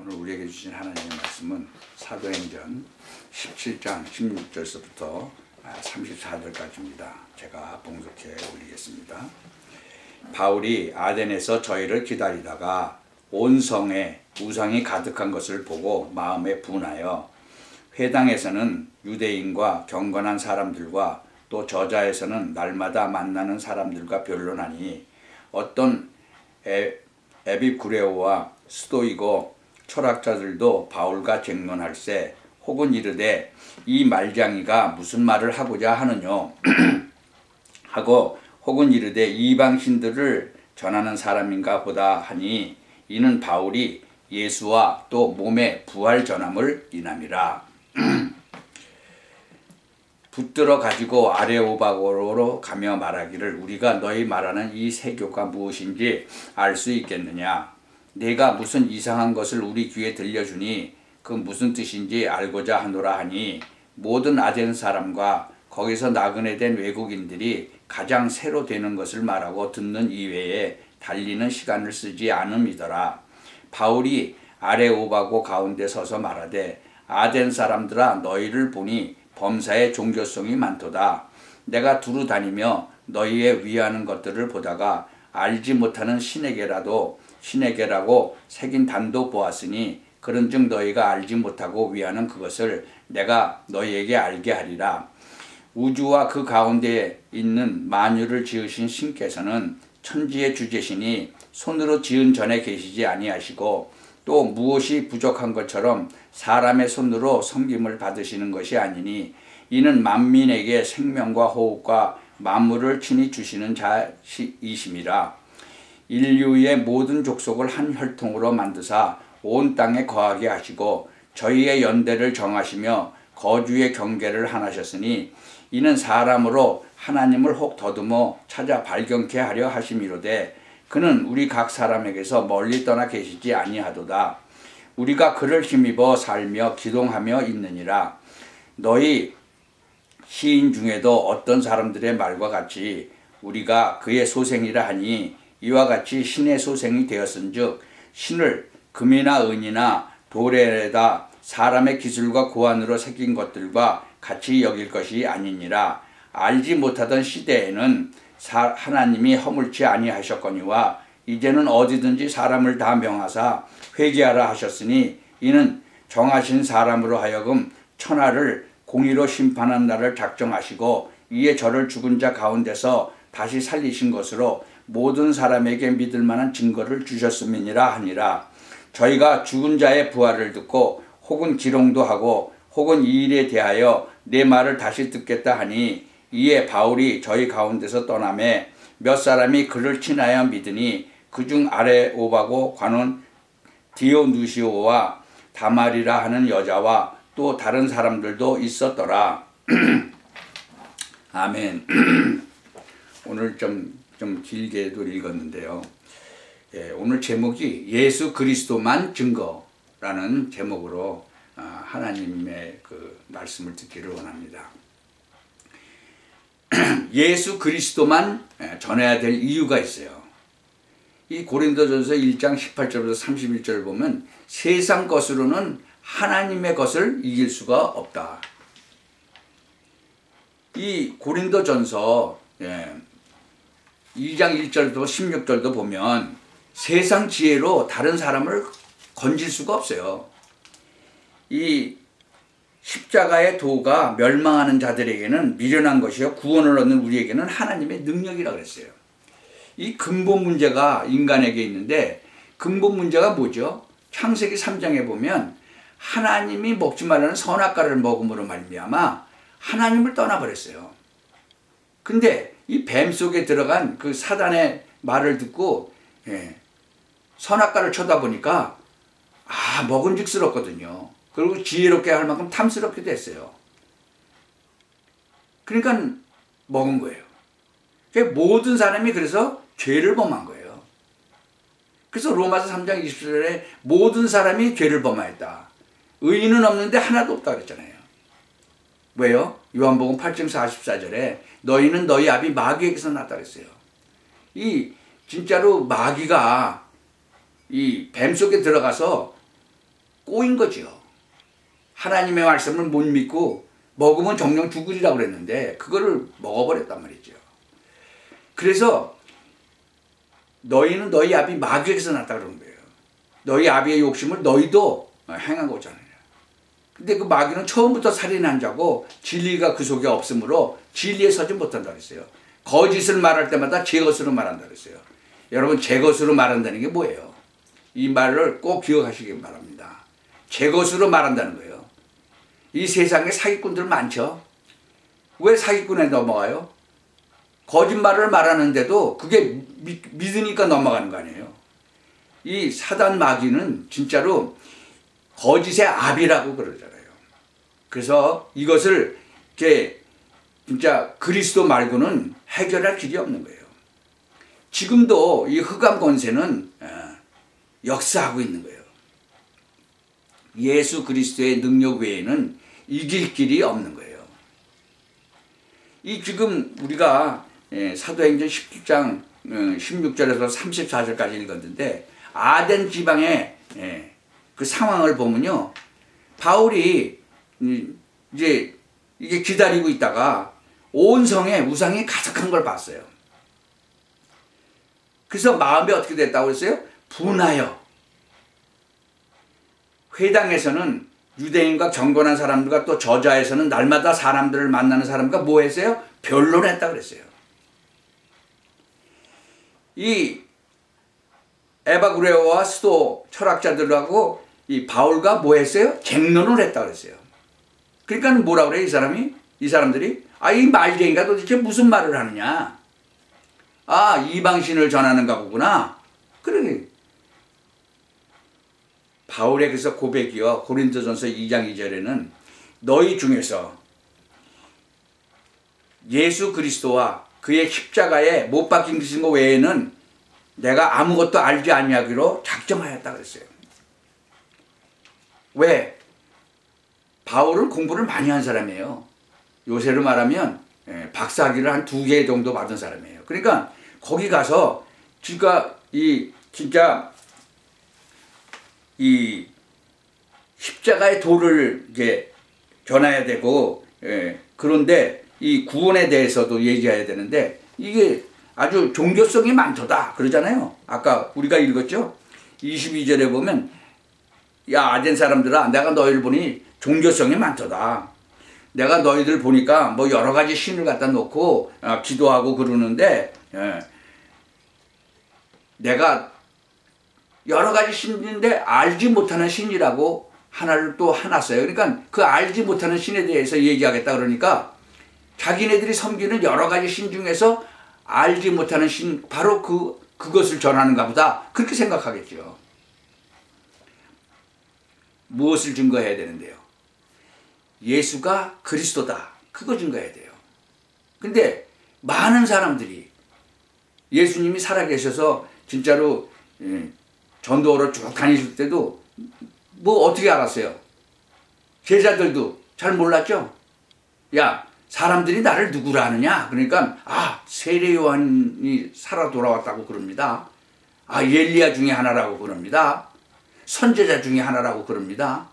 오늘 우리에게 주신 하나님의 말씀은 사도행전 17장 16절서부터 34절까지입니다. 제가 봉독해 올리겠습니다. 바울이 아덴에서 저희를 기다리다가 온 성에 우상이 가득한 것을 보고 마음에 분하여 회당에서는 유대인과 경건한 사람들과 또 저자에서는 날마다 만나는 사람들과 변론하니 어떤 에비쿠레오와 스도이고 철학자들도 바울과 쟁론할세 혹은 이르되 이 말장이가 무슨 말을 하고자 하느뇨 하고 혹은 이르되 이방신들을 전하는 사람인가 보다 하니 이는 바울이 예수와 또 몸의 부활 전함을 인함이라. 붙들어 가지고 아레오바고로 가며 말하기를 우리가 너희 말하는 이 세교가 무엇인지 알 수 있겠느냐. 내가 무슨 이상한 것을 우리 귀에 들려주니 그 무슨 뜻인지 알고자 하노라 하니 모든 아덴 사람과 거기서 나그네 된 외국인들이 가장 새로 되는 것을 말하고 듣는 이외에 달리는 시간을 쓰지 않음이더라. 바울이 아레오바고 가운데 서서 말하되 아덴 사람들아 너희를 보니 범사에 종교성이 많도다. 내가 두루 다니며 너희의 위하는 것들을 보다가 알지 못하는 신에게라고 새긴 단도 보았으니 그런즉 너희가 알지 못하고 위하는 그것을 내가 너희에게 알게 하리라. 우주와 그 가운데에 있는 만유를 지으신 신께서는 천지의 주제시니 손으로 지은 전에 계시지 아니하시고 또 무엇이 부족한 것처럼 사람의 손으로 섬김을 받으시는 것이 아니니 이는 만민에게 생명과 호흡과 만물을 친히 주시는 자이심이라. 인류의 모든 족속을 한 혈통으로 만드사 온 땅에 거하게 하시고 저희의 연대를 정하시며 거주의 경계를 하나셨으니 이는 사람으로 하나님을 혹 더듬어 찾아 발견케 하려 하심이로되 그는 우리 각 사람에게서 멀리 떠나 계시지 아니하도다. 우리가 그를 힘입어 살며 기동하며 있느니라. 너희 시인 중에도 어떤 사람들의 말과 같이 우리가 그의 소생이라 하니 이와 같이 신의 소생이 되었은즉 신을 금이나 은이나 돌에다 사람의 기술과 고안으로 새긴 것들과 같이 여길 것이 아니니라. 알지 못하던 시대에는 하나님이 허물지 아니하셨거니와 이제는 어디든지 사람을 다 명하사 회개하라 하셨으니 이는 정하신 사람으로 하여금 천하를 공의로 심판한 날을 작정하시고 이에 저를 죽은 자 가운데서 다시 살리신 것으로 모든 사람에게 믿을 만한 증거를 주셨음이니라 하니라. 저희가 죽은 자의 부활을 듣고 혹은 기롱도 하고 혹은 이 일에 대하여 내 말을 다시 듣겠다 하니 이에 바울이 저희 가운데서 떠나매 몇 사람이 그를 친하여 믿으니 그중 아레오바고 관원 디오누시오와 다말이라 하는 여자와 또 다른 사람들도 있었더라. 아멘. 오늘 좀 길게도 읽었는데요. 오늘 제목이 예수 그리스도만 증거라는 제목으로 하나님의 그 말씀을 듣기를 원합니다. 예수 그리스도만 전해야 될 이유가 있어요. 이 고린도전서 1장 18절부터 31절 보면 세상 것으로는 하나님의 것을 이길 수가 없다. 이 고린도전서 2장 1절부터 16절도 보면 세상 지혜로 다른 사람을 건질 수가 없어요. 이 십자가의 도가 멸망하는 자들에게는 미련한 것이요 구원을 얻는 우리에게는 하나님의 능력이라고 그랬어요. 이 근본 문제가 인간에게 있는데 근본 문제가 뭐죠? 창세기 3장에 보면 하나님이 먹지 말라는 선악과를 먹음으로 말미암아 하나님을 떠나버렸어요. 근데 이 뱀 속에 들어간 그 사단의 말을 듣고 선악과를 쳐다보니까 먹은직스럽거든요. 그리고 지혜롭게 할 만큼 탐스럽게 됐어요. 그러니까 먹은 거예요. 모든 사람이 그래서 죄를 범한 거예요. 그래서 로마서 3장 20절에 모든 사람이 죄를 범하였다. 의인은 없는데 하나도 없다 그랬잖아요. 왜요? 요한복음 8장 44절에 너희는 너희 아비 마귀에게서 났다 그랬어요. 진짜로 마귀가 이 뱀 속에 들어가서 꼬인 거죠. 하나님의 말씀을 못 믿고 먹으면 정령 죽으리라고 그랬는데 그거를 먹어버렸단 말이죠. 그래서 너희는 너희 아비 마귀에게서 났다 그러는 거예요. 너희 아비의 욕심을 너희도 행하고자 하느냐. 근데 그 마귀는 처음부터 살인한 자고 진리가 그 속에 없으므로 진리에 서지 못한다 그랬어요. 거짓을 말할 때마다 제 것으로 말한다 그랬어요. 여러분, 제 것으로 말한다는 게 뭐예요? 이 말을 꼭 기억하시기 바랍니다. 제 것으로 말한다는 거예요. 이 세상에 사기꾼들 많죠? 왜 사기꾼에 넘어가요? 거짓말을 말하는데도 그게 믿으니까 넘어가는 거 아니에요. 이 사단 마귀는 진짜로 거짓의 압이라고 그러잖아요. 그래서 이것을 이렇게 진짜 그리스도 말고는 해결할 길이 없는 거예요. 지금도 이 흑암 권세는 역사하고 있는 거예요. 예수 그리스도의 능력 외에는 이길 길이 없는 거예요. 이 지금 우리가 사도행전 17장 16절에서 34절까지 읽었는데 아덴 지방의 그 상황을 보면요, 바울이 이제 이게 기다리고 있다가 온 성에 우상이 가득한 걸 봤어요. 그래서 마음이 어떻게 됐다고 했어요? 분하여. 회당에서는 유대인과 경건한 사람들과 또 저자에서는 날마다 사람들을 만나는 사람과 뭐 했어요? 변론했다 그랬어요. 이 에바그레오와 스도 철학자들하고 이 바울과 뭐 했어요? 쟁론을 했다 그랬어요. 그러니까 뭐라 그래요? 이 사람들이 이 말쟁이가 도대체 무슨 말을 하느냐? 이방신을 전하는가 보구나. 그러게. 바울의 그래서 고백이요, 고린도전서 2장 2절에는 너희 중에서 예수 그리스도와 그의 십자가에 못 박힌 것 외에는 내가 아무것도 알지 아니하기로 작정하였다 그랬어요. 왜? 바울은 공부를 많이 한 사람이에요. 요새로 말하면 박사학위를 한 2개 정도 받은 사람이에요. 그러니까 거기 가서 진짜 이 십자가의 도를 이제 전해야 되고, 그런데 이 구원에 대해서도 얘기해야 되는데 이게 아주 종교성이 많도다 그러잖아요. 아까 우리가 읽었죠? 22절에 보면 야 아덴 사람들아, 내가 너희를 보니 종교성이 많도다. 내가 너희들 보니까 뭐 여러 가지 신을 갖다 놓고 기도하고 그러는데 내가 여러 가지 신인데 알지 못하는 신이라고 하나를 또 해놨어요. 그러니까 그 알지 못하는 신에 대해서 얘기하겠다 그러니까 자기네들이 섬기는 여러 가지 신 중에서 알지 못하는 신, 바로 그것을 전하는가 보다, 그렇게 생각하겠죠. 무엇을 증거해야 되는데요? 예수가 그리스도다, 그거 증거해야 돼요. 근데 많은 사람들이 예수님이 살아계셔서 진짜로 전도하러 쭉 다니실 때도 뭐 어떻게 알았어요? 제자들도 잘 몰랐죠? 야, 사람들이 나를 누구라 하느냐? 그러니까 세례 요한이 살아 돌아왔다고 그럽니다. 엘리야 중에 하나라고 그럽니다. 선지자 중에 하나라고 그럽니다.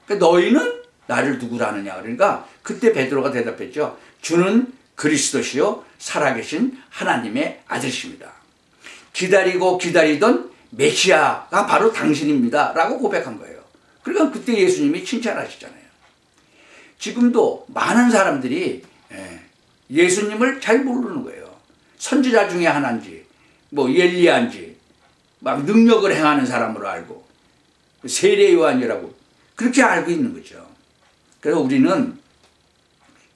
그러니까 너희는 나를 누구라 하느냐? 그러니까 그때 베드로가 대답했죠. 주는 그리스도시요 살아계신 하나님의 아들이십니다. 기다리고 기다리던 메시아가 바로 당신입니다 라고 고백한 거예요. 그러니까 그때 예수님이 칭찬하시잖아요. 지금도 많은 사람들이 예수님을 잘 모르는 거예요. 선지자 중에 하나인지 뭐 엘리야인지 막 능력을 행하는 사람으로 알고 세례 요한이라고 그렇게 알고 있는 거죠. 그래서 우리는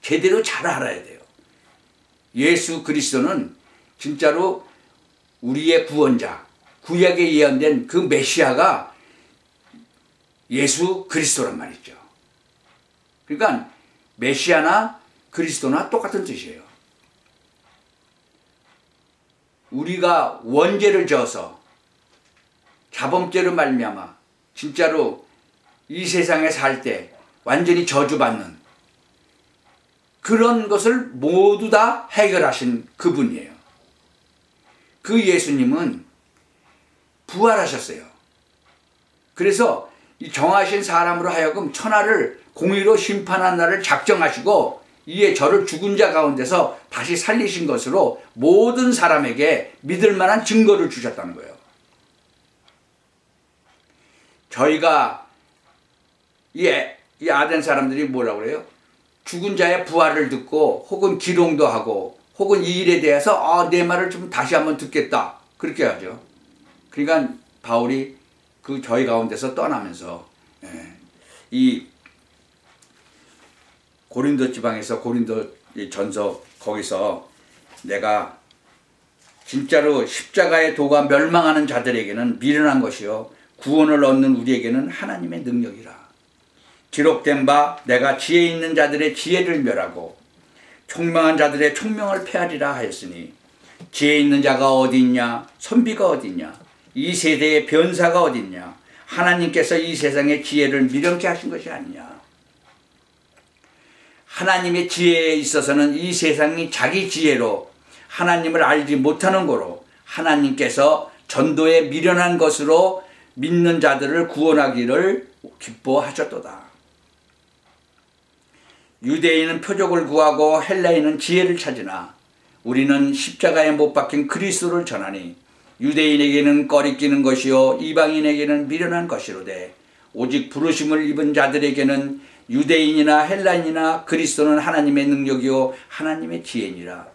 제대로 잘 알아야 돼요. 예수 그리스도는 진짜로 우리의 구원자, 구약에 예언된 그 메시아가 예수 그리스도란 말이죠. 그러니까 메시아나 그리스도나 똑같은 뜻이에요. 우리가 원죄를 져서 자범죄로 말미암아 진짜로 이 세상에 살 때 완전히 저주받는 그런 것을 모두 다 해결하신 그분이에요. 그 예수님은 부활하셨어요. 그래서 이 정하신 사람으로 하여금 천하를 공의로 심판한 날을 작정하시고 이에 저를 죽은 자 가운데서 다시 살리신 것으로 모든 사람에게 믿을 만한 증거를 주셨다는 거예요. 저희가 이 아덴 사람들이 뭐라고 그래요? 죽은 자의 부활을 듣고 혹은 기롱도 하고 혹은 이 일에 대해서 내 말을 좀 다시 한번 듣겠다 그렇게 하죠. 그러니까 바울이 그 저희 가운데서 떠나면서 이 고린도 지방에서 고린도 전서 거기서 내가 진짜로 십자가의 도가 멸망하는 자들에게는 미련한 것이요 구원을 얻는 우리에게는 하나님의 능력이라. 기록된 바 내가 지혜 있는 자들의 지혜를 멸하고 총명한 자들의 총명을 폐하리라 하였으니 지혜 있는 자가 어디 있냐 선비가 어디 있냐 이 세대의 변사가 어디 있냐 하나님께서 이 세상의 지혜를 미련케 하신 것이 아니냐. 하나님의 지혜에 있어서는 이 세상이 자기 지혜로 하나님을 알지 못하는 거로 하나님께서 전도에 미련한 것으로 믿는 자들을 구원하기를 기뻐하셨도다. 유대인은 표적을 구하고 헬라인은 지혜를 찾으나 우리는 십자가에 못 박힌 그리스도를 전하니 유대인에게는 꺼리끼는 것이요 이방인에게는 미련한 것이로되 오직 부르심을 입은 자들에게는 유대인이나 헬라인이나 그리스도는 하나님의 능력이요 하나님의 지혜니라.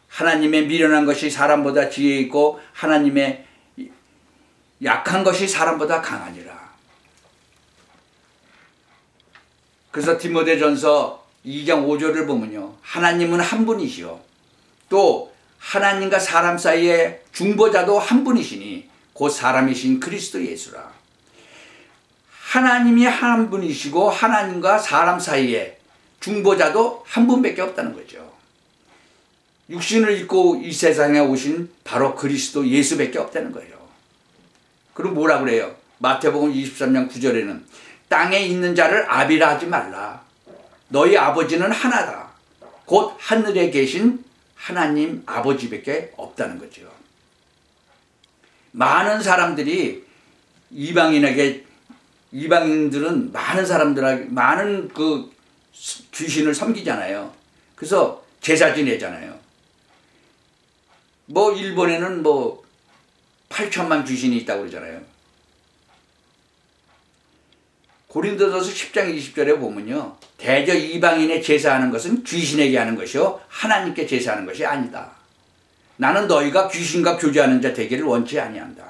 하나님의 미련한 것이 사람보다 지혜 있고 하나님의 약한 것이 사람보다 강하니라. 그래서 디모데전서 2장 5절을 보면요. 하나님은 한 분이시요. 또 하나님과 사람 사이에 중보자도 한 분이시니 곧 사람이신 그리스도 예수라. 하나님이 한 분이시고 하나님과 사람 사이에 중보자도 한 분밖에 없다는 거죠. 육신을 입고 이 세상에 오신 바로 그리스도 예수밖에 없다는 거예요. 그럼 뭐라 그래요? 마태복음 23장 9절에는 땅에 있는 자를 아비라 하지 말라. 너희 아버지는 하나다. 곧 하늘에 계신 하나님 아버지밖에 없다는 거죠. 많은 사람들이 이방인들은 많은 사람들에게 많은 그 귀신을 섬기잖아요. 그래서 제사 지내잖아요. 뭐 일본에는 뭐 8천만 귀신이 있다고 그러잖아요. 고린도전서 10장 20절에 보면요. 대저 이방인에 제사하는 것은 귀신에게 하는 것이요 하나님께 제사하는 것이 아니다. 나는 너희가 귀신과 교제하는 자 되기를 원치 아니한다.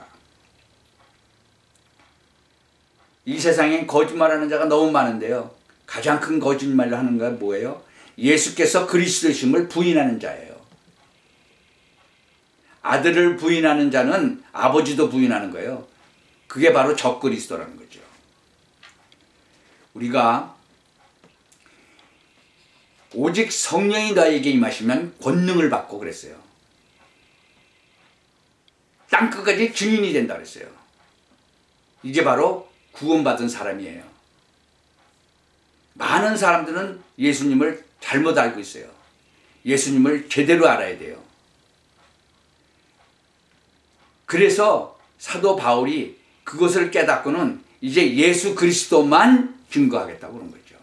이 세상엔 거짓말하는 자가 너무 많은데요. 가장 큰 거짓말을 하는 건 뭐예요? 예수께서 그리스도이심을 부인하는 자예요. 아들을 부인하는 자는 아버지도 부인하는 거예요. 그게 바로 적그리스도라는 거죠. 우리가 오직 성령이 너에게 임하시면 권능을 받고 그랬어요. 땅끝까지 증인이 된다 그랬어요. 이게 바로 구원받은 사람이에요. 많은 사람들은 예수님을 잘못 알고 있어요. 예수님을 제대로 알아야 돼요. 그래서 사도 바울이 그것을 깨닫고는 이제 예수 그리스도만 증거하겠다고 그런 거죠.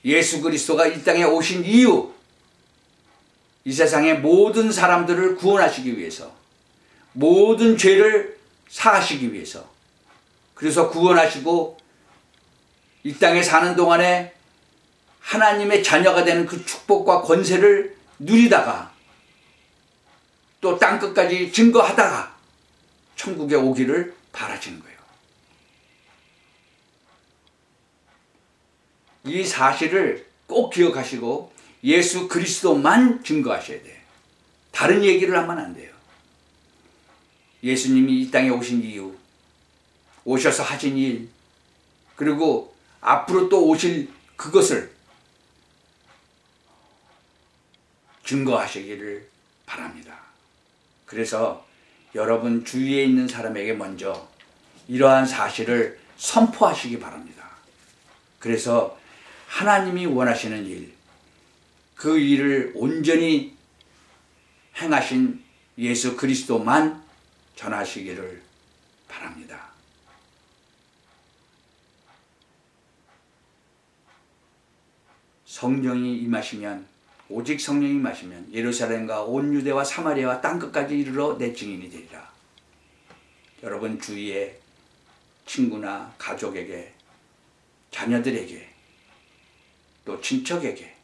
예수 그리스도가 이 땅에 오신 이유, 이 세상의 모든 사람들을 구원하시기 위해서, 모든 죄를 사하시기 위해서, 그래서 구원하시고 이 땅에 사는 동안에 하나님의 자녀가 되는 그 축복과 권세를 누리다가 또 땅끝까지 증거하다가 천국에 오기를 바라시는 거예요. 이 사실을 꼭 기억하시고 예수 그리스도만 증거하셔야 돼요. 다른 얘기를 하면 안 돼요. 예수님이 이 땅에 오신 이유, 오셔서 하신 일, 그리고 앞으로 또 오실 그것을 증거하시기를 바랍니다. 그래서 여러분 주위에 있는 사람에게 먼저 이러한 사실을 선포하시기 바랍니다. 그래서 하나님이 원하시는 일, 그 일을 온전히 행하신 예수 그리스도만 전하시기를 바랍니다. 성령이 임하시면, 오직 성령이 임하시면 예루살렘과 온 유대와 사마리아와 땅끝까지 이르러 내 증인이 되리라. 여러분 주위에 친구나 가족에게, 자녀들에게, 또 친척에게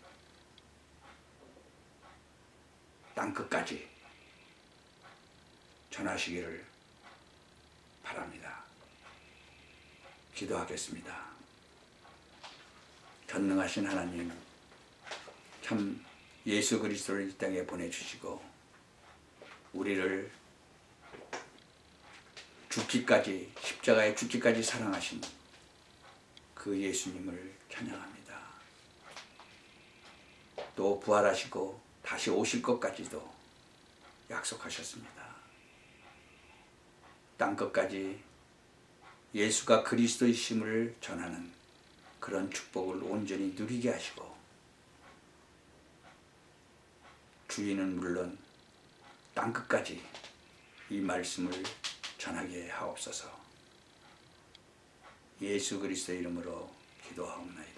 땅끝까지 전하시기를 바랍니다. 기도하겠습니다. 전능하신 하나님, 참 예수 그리스도를 이 땅에 보내주시고 우리를 죽기까지, 십자가에 죽기까지 사랑하신 그 예수님을 찬양합니다. 또 부활하시고 다시 오실 것까지도 약속하셨습니다. 땅끝까지 예수가 그리스도이심을 전하는 그런 축복을 온전히 누리게 하시고, 주인은 물론 땅끝까지 이 말씀을 전하게 하옵소서. 예수 그리스도의 이름으로 기도하옵나이다.